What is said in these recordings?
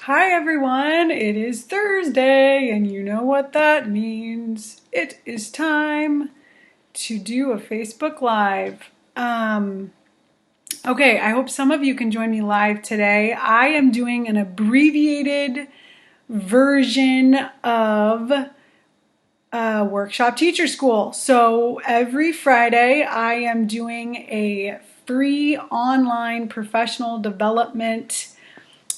Hi everyone, it is Thursday and you know what that means. It is time to do a Facebook Live. Okay, I hope some of you can join me live today. I am doing an abbreviated version of Workshop Teacher School. So every Friday I am doing a free online professional development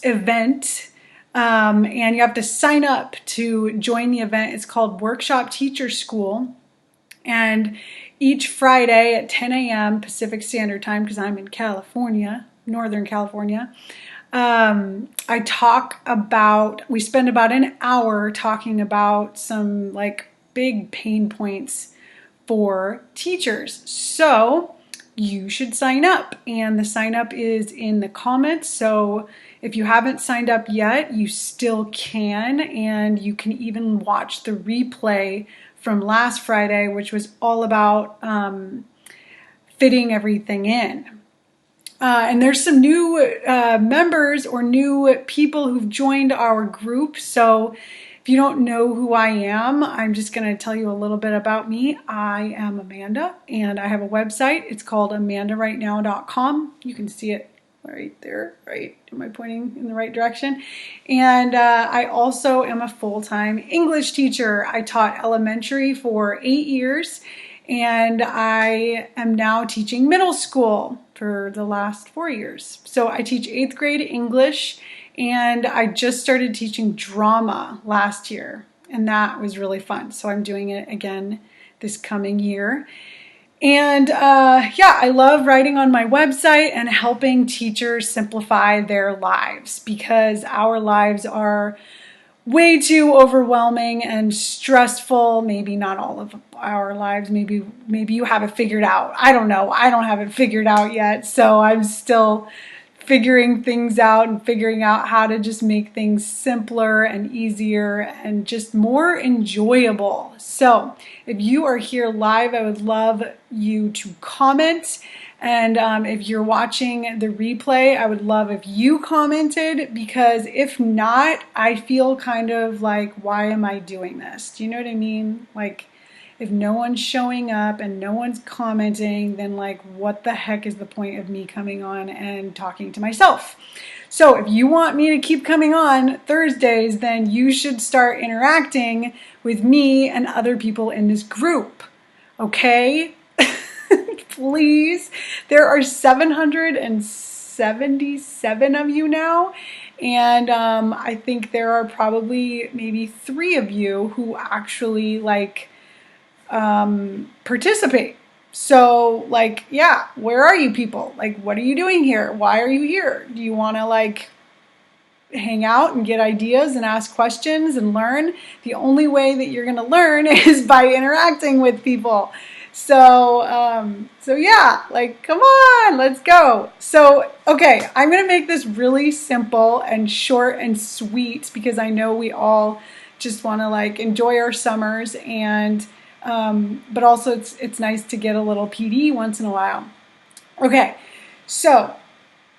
event, and you have to sign up to join the event. It's called Workshop Teacher School, and each Friday at 10 a.m. Pacific Standard Time, because I'm in California, Northern California, we spend about an hour talking about some like big pain points for teachers. So you should sign up, and the sign up is in the comments. So if you haven't signed up yet, you still can, and you can even watch the replay from last Friday, which was all about fitting everything in. And there's some new members or new people who've joined our group. So if you don't know who I am, I'm just going to tell you a little bit about me. I am Amanda, and I have a website. It's called amandarightnow.com. You can see it right there, right? Am I pointing in the right direction? And I also am a full-time English teacher. I taught elementary for 8 years, and I am now teaching middle school for the last 4 years. So I teach 8th grade English, and I just started teaching drama last year, and that was really fun. So I'm doing it again this coming year. And I love writing on my website and helping teachers simplify their lives, because our lives are way too overwhelming and stressful. Maybe not all of our lives. Maybe you have it figured out. I don't know. I don't have it figured out yet. So I'm still figuring things out and figuring out how to just make things simpler and easier and just more enjoyable. So if you are here live, I would love you to comment. And if you're watching the replay, I would love if you commented, because if not, I feel kind of like, why am I doing this? Do you know what I mean? Like, if no one's showing up and no one's commenting, then like, what the heck is the point of me coming on and talking to myself? So if you want me to keep coming on Thursdays, then you should start interacting with me and other people in this group. Okay? Please. There are 777 of you now, and I think there are probably maybe 3 of you who actually like participate. So like, yeah, where are you people? Like, what are you doing here? Why are you here? Do you want to like hang out and get ideas and ask questions and learn? The only way that you're going to learn is by interacting with people. So yeah, like, come on, let's go. So, okay, I'm going to make this really simple and short and sweet, because I know we all just want to like enjoy our summers, and but also it's nice to get a little PD once in a while. Okay, so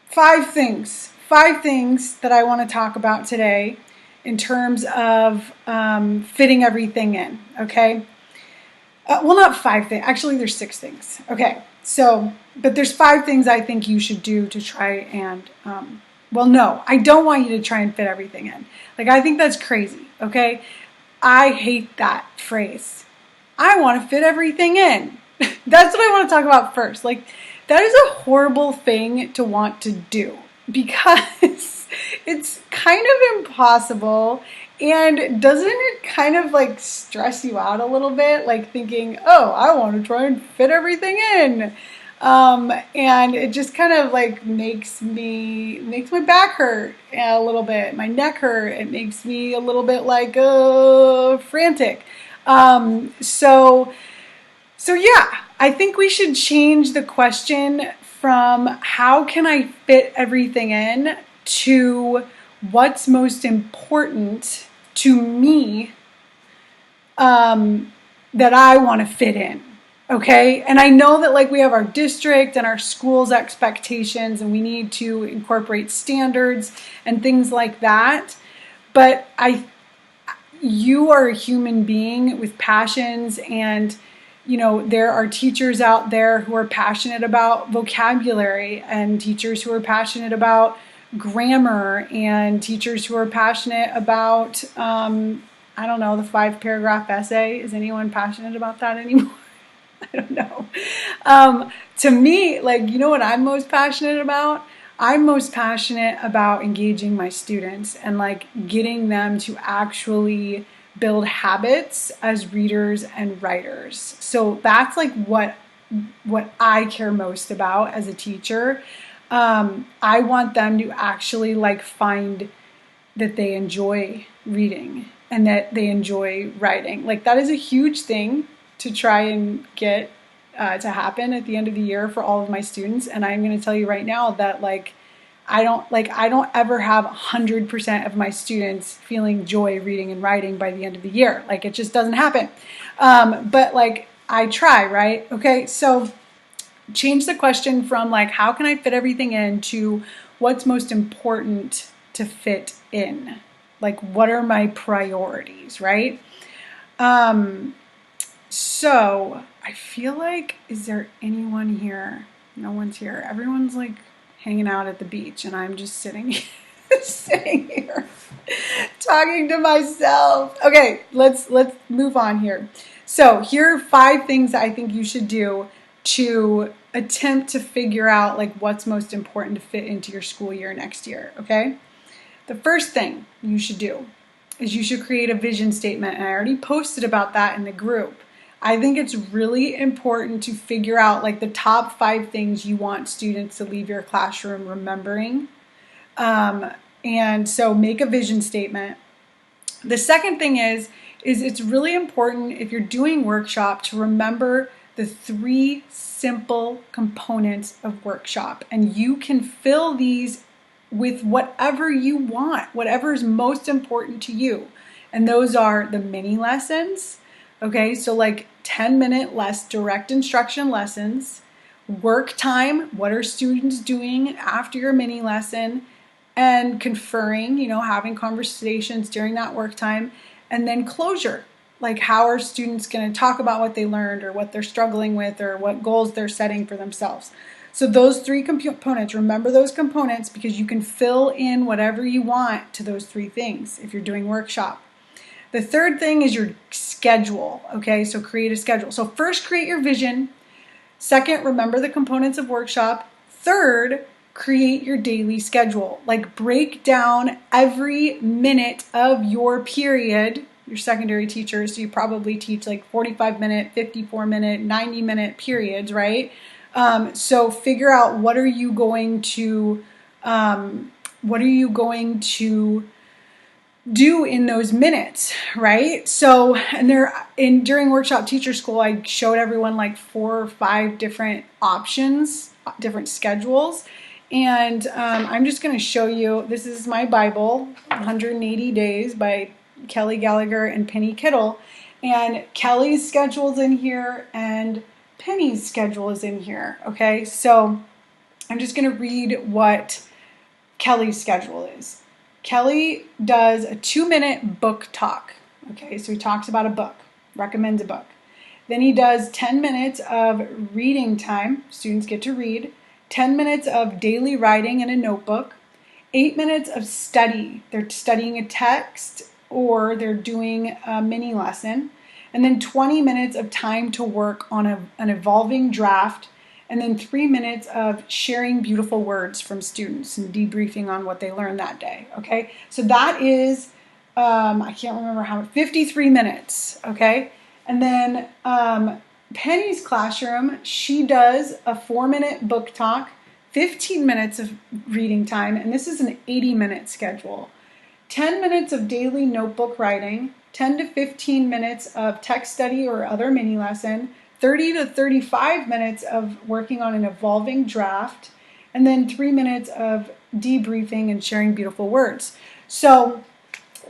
5 things that I want to talk about today in terms of fitting everything in. Okay. Well, not 5 things. Actually, there's 6 things. Okay. So, but there's 5 things I think you should do to try and, well, no, I don't want you to try and fit everything in. Like, I think that's crazy. Okay. I hate that phrase. I want to fit everything in. That's what I want to talk about first. Like, that is a horrible thing to want to do, because it's kind of impossible. And doesn't it kind of like stress you out a little bit? Like thinking, oh, I want to try and fit everything in. And it just kind of like makes my back hurt a little bit, my neck hurt. It makes me a little bit like frantic. So yeah, I think we should change the question from how can I fit everything in to what's most important to me that I want to fit in. Okay, and I know that like we have our district and our school's expectations and we need to incorporate standards and things like that. But you are a human being with passions, and there are teachers out there who are passionate about vocabulary, and teachers who are passionate about grammar, and teachers who are passionate about I don't know, the 5-paragraph essay. Is anyone passionate about that anymore? I don't know. To me, like, you know what I'm most passionate about? I'm most passionate about engaging my students and like getting them to actually build habits as readers and writers. So that's like what I care most about as a teacher. I want them to actually like find that they enjoy reading and that they enjoy writing. Like that is a huge thing to try and get to happen at the end of the year for all of my students. And I'm going to tell you right now that I don't ever have 100% of my students feeling joy reading and writing by the end of the year. Like it just doesn't happen. But like I try, right? Okay, so change the question from like how can I fit everything in to what's most important to fit in. Like what are my priorities, right? So I feel like, is there anyone here? No one's here. Everyone's like hanging out at the beach and I'm just sitting sitting here talking to myself. Okay, let's move on here. So here are 5 things that I think you should do to attempt to figure out like what's most important to fit into your school year next year, okay? The first thing you should do is you should create a vision statement, and I already posted about that in the group. I think it's really important to figure out like the top 5 things you want students to leave your classroom remembering. And so make a vision statement. The second thing is it's really important if you're doing workshop to remember the 3 simple components of workshop. And you can fill these with whatever you want, whatever is most important to you. And those are the mini lessons. Okay, so like 10-minute less direct instruction lessons, work time, what are students doing after your mini lesson, and conferring, having conversations during that work time, and then closure. Like how are students going to talk about what they learned or what they're struggling with or what goals they're setting for themselves. So those 3 components, remember those components because you can fill in whatever you want to those 3 things if you're doing workshop. The third thing is your schedule, okay? So create a schedule. So first, create your vision. Second, remember the components of workshop. Third, create your daily schedule. Like break down every minute of your period. You're secondary teachers, so you probably teach like 45-minute, 54-minute, 90-minute periods, right? So figure out what are you going to do in those minutes, right? So, and during workshop teacher school, I showed everyone like 4 or 5 different options, different schedules. And I'm just going to show you, this is my Bible, 180 Days by Kelly Gallagher and Penny Kittle. And Kelly's schedule is in here and Penny's schedule is in here, okay? So I'm just going to read what Kelly's schedule is. Kelly does a 2-minute book talk. Okay, so he talks about a book, recommends a book. Then he does 10 minutes of reading time. Students get to read. 10 minutes of daily writing in a notebook. 8 minutes of study. They're studying a text or they're doing a mini lesson. And then 20 minutes of time to work on an evolving draft. And then 3 minutes of sharing beautiful words from students and debriefing on what they learned that day, okay? So that is, I can't remember 53 minutes, okay? And then Penny's classroom, she does a 4-minute book talk, 15 minutes of reading time, and this is an 80-minute schedule. 10 minutes of daily notebook writing, 10 to 15 minutes of text study or other mini lesson, 30 to 35 minutes of working on an evolving draft, and then 3 minutes of debriefing and sharing beautiful words. So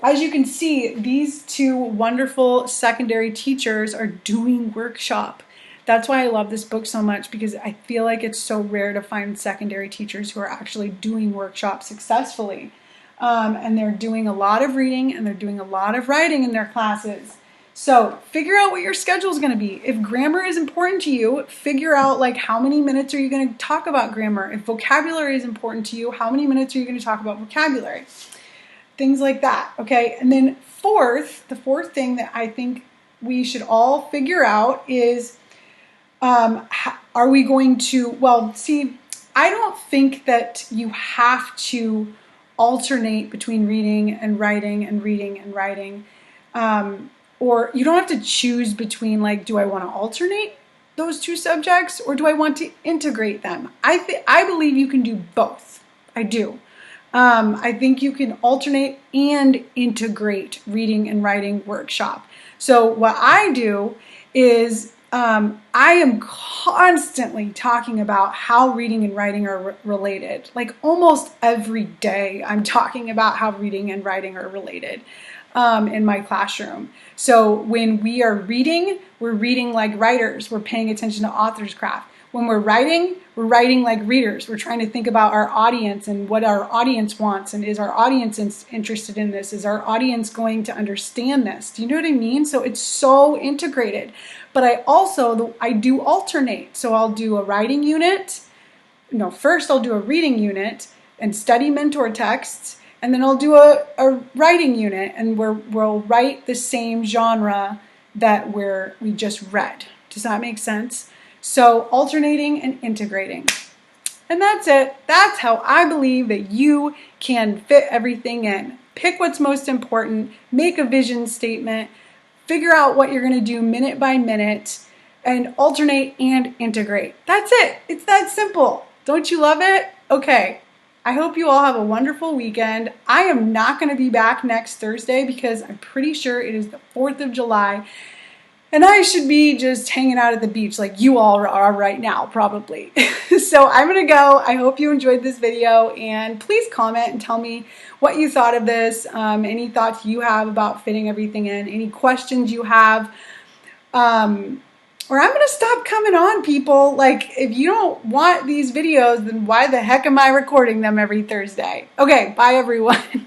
as you can see, these 2 wonderful secondary teachers are doing workshop. That's why I love this book so much, because I feel like it's so rare to find secondary teachers who are actually doing workshops successfully. And they're doing a lot of reading and they're doing a lot of writing in their classes. So figure out what your schedule is going to be. If grammar is important to you, figure out like how many minutes are you going to talk about grammar. If vocabulary is important to you, how many minutes are you going to talk about vocabulary? Things like that, okay? And then the fourth thing that I think we should all figure out is, are we going to, well, see, I don't think that you have to alternate between reading and writing and reading and writing. Or you don't have to choose between like, do I want to alternate those two subjects or do I want to integrate them? I believe you can do both. I do. I think you can alternate and integrate reading and writing workshop. So what I do is I am constantly talking about how reading and writing are related. Like almost every day I'm talking about how reading and writing are related in my classroom. So when we are reading, we're reading like writers. We're paying attention to author's craft. When we're writing like readers. We're trying to think about our audience and what our audience wants. And is our audience interested in this? Is our audience going to understand this? Do you know what I mean? So it's so integrated. But I do alternate. So I'll do a writing unit. No, first I'll do a reading unit and study mentor texts. And then I'll do a writing unit and we'll write the same genre that we just read. Does that make sense? So alternating and integrating. And that's it. That's how I believe that you can fit everything in. Pick what's most important, make a vision statement, figure out what you're going to do minute by minute, and alternate and integrate. That's it. It's that simple. Don't you love it? Okay. I hope you all have a wonderful weekend. I am not going to be back next Thursday because I'm pretty sure it is the 4th of July. And I should be just hanging out at the beach like you all are right now, probably. So I'm going to go. I hope you enjoyed this video. And please comment and tell me what you thought of this. Any thoughts you have about fitting everything in. Any questions you have. Or I'm going to stop coming on, people. Like, if you don't want these videos, then why the heck am I recording them every Thursday? Okay, bye, everyone.